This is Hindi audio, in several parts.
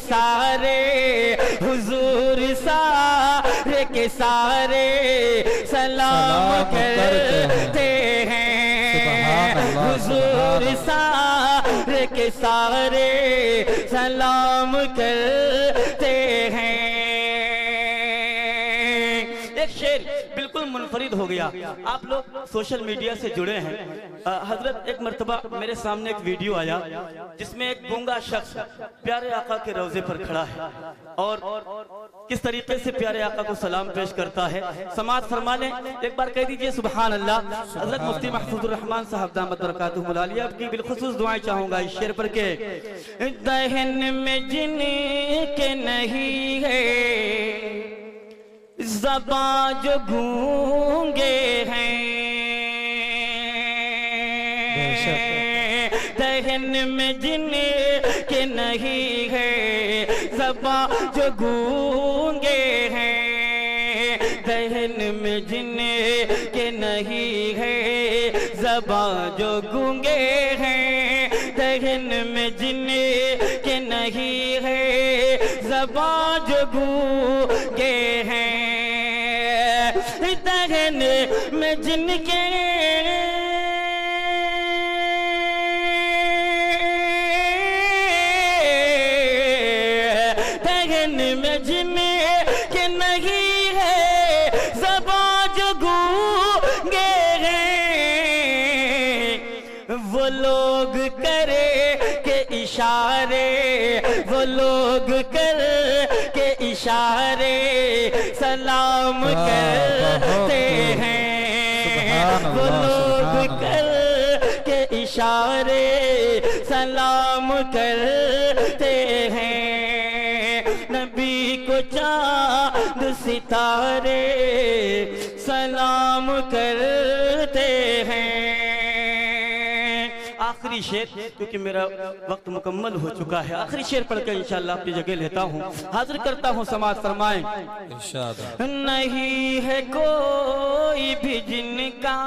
सारे हुजूर सारे के सारे सलाम करते हैं। हुजूर सारे के सारे सलाम करते हैं। एक शेर बिल्कुल मुनफरिद हो गया। आप लोग सोशल मीडिया से जुड़े हैं। हजरत एक मर्तबा मेरे सामने एक वीडियो आया जिसमें एक गूंगा शख्स प्यारे आका के रोजे पर खड़ा है और किस तरीके से प्यारे आका को सलाम पेश करता है। समाअत फरमा लें, एक बार कह दीजिए सुभान अल्लाह। हजरत मुफ्ती महफूजुर रहमान साहब दामत बरकातुहुल आलिया आपकी बिलखुसूस दुआएं चाहूंगा इस शेर पर के। दहन में जिन के नहीं है ज़बां जो गूंगे हैं, दहन में जिन के नहीं है ज़बां जो गूंगे हैं, दहन में जिन के नहीं है ज़बां जो गूंगे हैं, दहन में जिन के नहीं है ज़बां जो गूंगे हैं, दहन में जिनके दहन में जिनके नहीं है ज़बां जो गूंगे हैं, वो लोग करे के इशारे, वो लोग कर के इशारे सलाम करते हैं, वो लोग कर के इशारे सलाम करते हैं। नबी को चांद सितारे सलाम करते हैं। आखिरी शेर, क्योंकि मेरा वक्त मुकम्मल हो चुका है, आखिरी शेर पढ़कर इंशाअल्लाह अपनी जगह लेता हूँ, हाजिर करता हूँ। समाअत फरमाएं। नहीं है कोई भी जिनका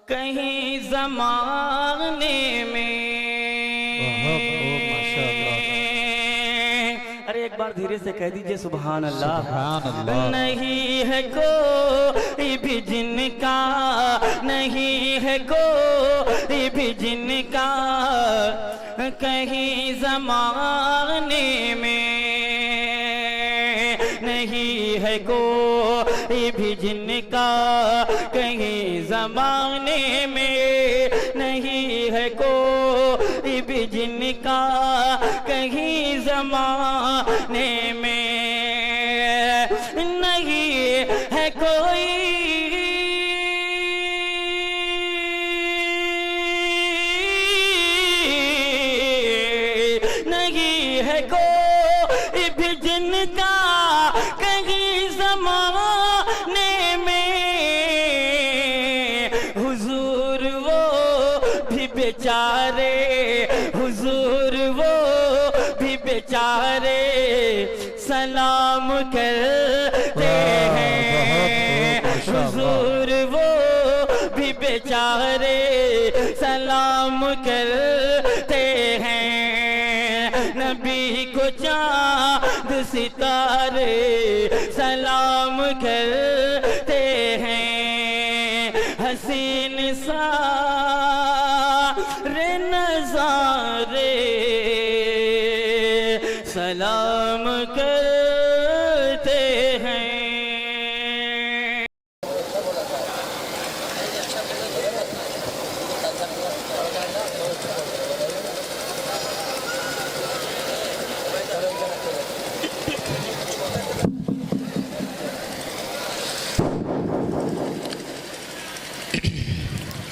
कहीं ज़माने में, अरे एक बार धीरे से कह दीजिए सुभान अल्लाह। नहीं है कोई भी जिनका, नहीं है कोई भी जिनका कहीं ज़माने में, नहीं है कोई भी जिनका कहीं ज़माने में, नहीं है कोई भी जिनका कहीं ज़माने में, नहीं है कोई नहीं है कोई भी जिनका कहीं ज़माने में, हुजूर वो भी बेचारे, हुजूर वो भी बेचारे सलाम करते हैं, हुजूर वो भी बेचारे सलाम करते हैं। नबी को चांद सितारे सलाम करते हैं, हसीन सारे नज़ारे सलाम करते हैं।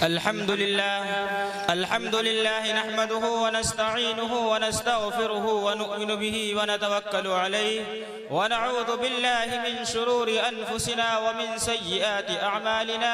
अल्हम्दुलिल्लाह नहमदुहु व नस्तईनुहु व नस्तगफिरुहु व नु'मिनु बिही व नतवक्कलु अलैहि व नऊज़ु बिल्लाहि मिन शुरूरि अनफुसिना व मिन सय्यिआति अअमालिना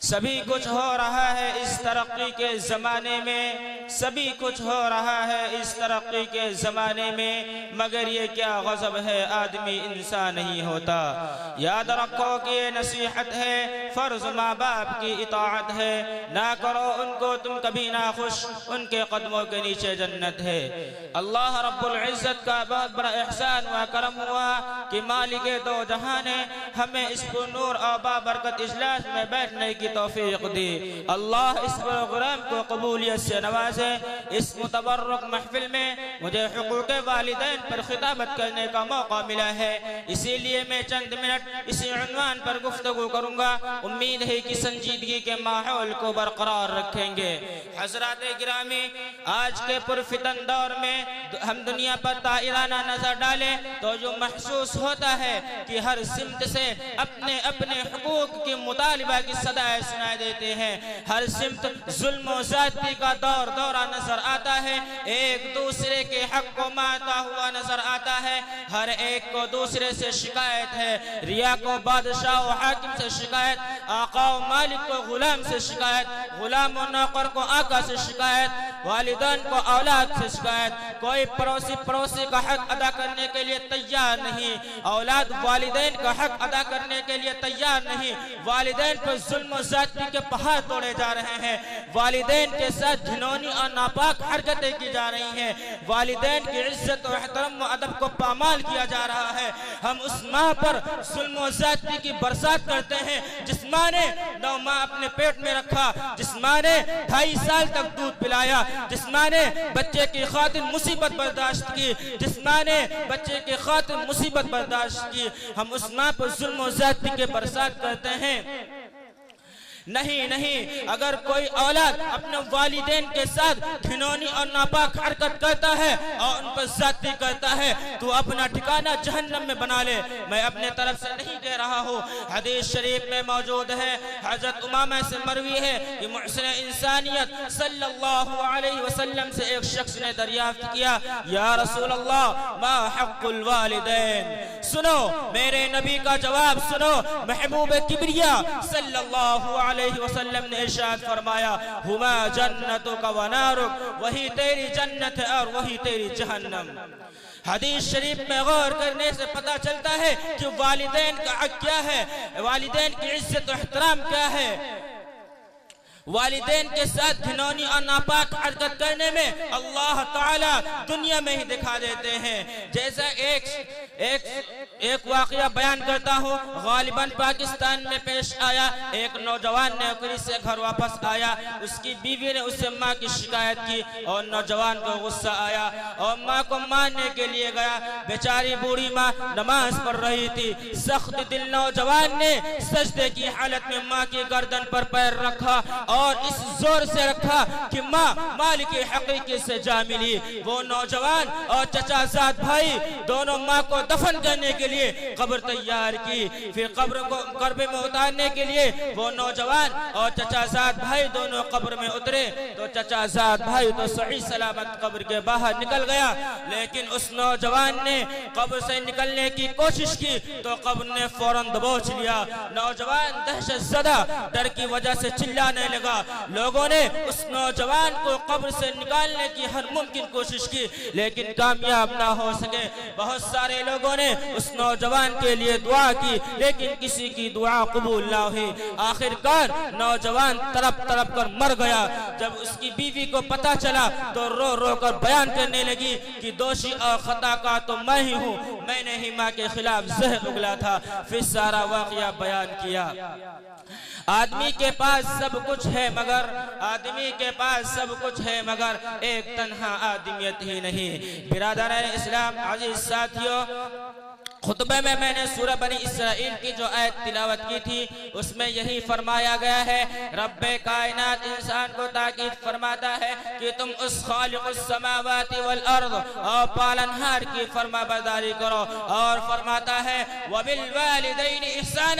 सभी कुछ हो रहा है इस तरक्की के ज़माने में, सभी कुछ हो रहा है इस तरक्की के ज़माने में, मगर ये क्या गज़ब है आदमी इंसान नहीं होता। याद रखो कि ये नसीहत है, फ़र्ज़ माँ बाप की इताअत है, ना करो उनको तुम कभी ना खुश, उनके कदमों के नीचे जन्नत है। अल्लाह रब्बुल इज़्ज़त का बहुत बड़ा एहसान व करम हुआ कि मालिक दो जहां ने हमें इस नूर और बाबरकत इजलास में बैठने की तौफीक दी। अल्लाह इस प्रोग्राम को कबूलियत से नवाजे। इस मुतबर्रक महफिल में मुझे हुकूक वालिदैन पर खिताबत करने का मौका मिला है, इसीलिए मैं चंद मिनट इसी उन्वान पर गुफ्तगू करूंगा। उम्मीद है कि संजीदगी के माहौल को बरकरार रखेंगे। हज़रात गिरामी, आज के पुरफितन दौर में हम दुनिया पर ताइराना नजर डालें तो जो महसूस होता है कि हर सिमत से अपने अपने हुकूक की मुतालिबा की सदाएं सुनाई देते हैं। हर सिमत जुल्म और ज़्यादती का दौरा नजर आता है, एक दूसरे के हक को मारता हुआ नजर आता है। हर एक को दूसरे से शिकायत है, रिया को बादशाह और हाकिम से शिकायत, आका और मालिक को गुलाम से शिकायत, गुलाम और नौकर को आका से शिकायत, वालिदैन को औलाद से शिकायत। कोई पड़ोसी का हक अदा करने के लिए तैयार नहीं, औलाद वालिदैन का हक अदा करने के लिए तैयार नहीं। वालिदैन पर जुल्म ज़्यादती के पहाड़ तोड़े जा रहे हैं, वालिदैन के साथ घिनौनी और नापाक हरकतें की जा रही हैं, वालिदैन की इज्जत और एहतराम और अदब को पामाल किया जा रहा है। हम उस माँ पर जुल्म और ज़्यादती की बरसात करते हैं जिस माँ ने 9 माह अपने पेट में रखा, जिस माँ ने 2.5 साल तक दूध पिलाया, जिस माँ ने बच्चे की खातिर मुसीबत बर्दाश्त की, जिस माँ ने बच्चे की खातिर मुसीबत बर्दाश्त की, हम उस माँ पर जुल्म और ज़्यादती के बरसात करते हैं। नहीं, अगर कोई औलाद अपने वालिदैन के साथ घिनौनी और नापाक हरकत करता है और उन पर ज़्यादती करता है तो अपना ठिकाना जहन्नम में बना ले। मैं अपने तरफ से नहीं कह रहा हूँ, हदीस शरीफ में मौजूद है। हज़रत उमामा से मरवी है कि मुहसिन इंसानियत सल्लल्लाहु अलैहि वसल्लम से एक शख्स ने दरियाफ्त किया, या रसूल अल्लाह मा हक़्क़ुल वालिदैन। सुनो मेरे नबी का जवाब सुनो। महबूब किबरिया सल्लल्लाहु अलैहि वसल्लम ने इरशाद फरमाया, हुमा जन्नतुका व नारुक, वही तेरी जन्नत है और वही तेरी जहन्नम। हदीस शरीफ में गौर करने से पता चलता है कि वालिदैन का हक क्या है, वालिदैन की इज्जत और एहतराम क्या है। वालिदैन के साथ घिनौनी और नापाक हरकत करने में अल्लाह ताला दुनिया में ही दिखा देते हैं। जैसा एक वाक़या बयान करता हूँ, गालिबन पाकिस्तान में पेश आया। एक नौजवान नौकरी से घर वापस आया, उसकी बीवी ने उससे माँ की शिकायत की और नौजवान को गुस्सा आया और माँ को मारने के लिए गया। बेचारी बूढ़ी माँ नमाज पढ़ रही थी। सख्त दिल नौजवान ने सजदे की हालत में माँ की गर्दन पर पैर रखा और इस जोर से रखा कि माँ मालिक हकीकी से जा मिली। वो नौजवान और चचाजाद भाई दोनों माँ को दफन करने के लिए कब्र तैयार की। फिर कब्र में उतारने के लिए वो नौजवान और चचाजाद भाई दोनों कब्र में उतरे। उतरे तो चचा आजाद भाई तो सही सलामत कब्र के बाहर निकल गया, लेकिन उस नौजवान ने कब्र से निकलने की कोशिश की तो कब्र ने फौरन दबोच लिया। नौजवान दहशत ज़दा डर की वजह से चिल्लाने लगा। लोगों ने उस नौजवान को कब्र से निकालने की हर मुमकिन कोशिश की, लेकिन कामयाब ना हो सके। बहुत सारे लोगों ने उस नौजवान के लिए दुआ की, लेकिन किसी की दुआ कबूल ना हुई। आखिरकार नौजवान तड़प तड़प कर मर गया। जब उसकी बीवी को पता चला तो रो रो कर बयान करने लगी कि दोषी और खता का तो मैं ही हूँ, मैंने ही माँ के खिलाफ जहर उगला था। फिर सारा वाकया बयान किया। आदमी के पास सब कुछ है मगर आदमी के पास सब कुछ है मगर एक तन्हा आदमियत ही नहीं। बिरादर इस्लाम अजीज साथियों, खुतबे में मैंने सूरह बनी इसराइल की जो आयत तिलावत की थी उसमें यही फरमाया गया है। रब्बे कायनात इंसान को ताकीद फरमाता है कि तुम उस खालिकुस समावाति वल अर्द और पालनहार की फरमाबरदारी करो, और फरमाता है वबिल वालिदैनि इहसाना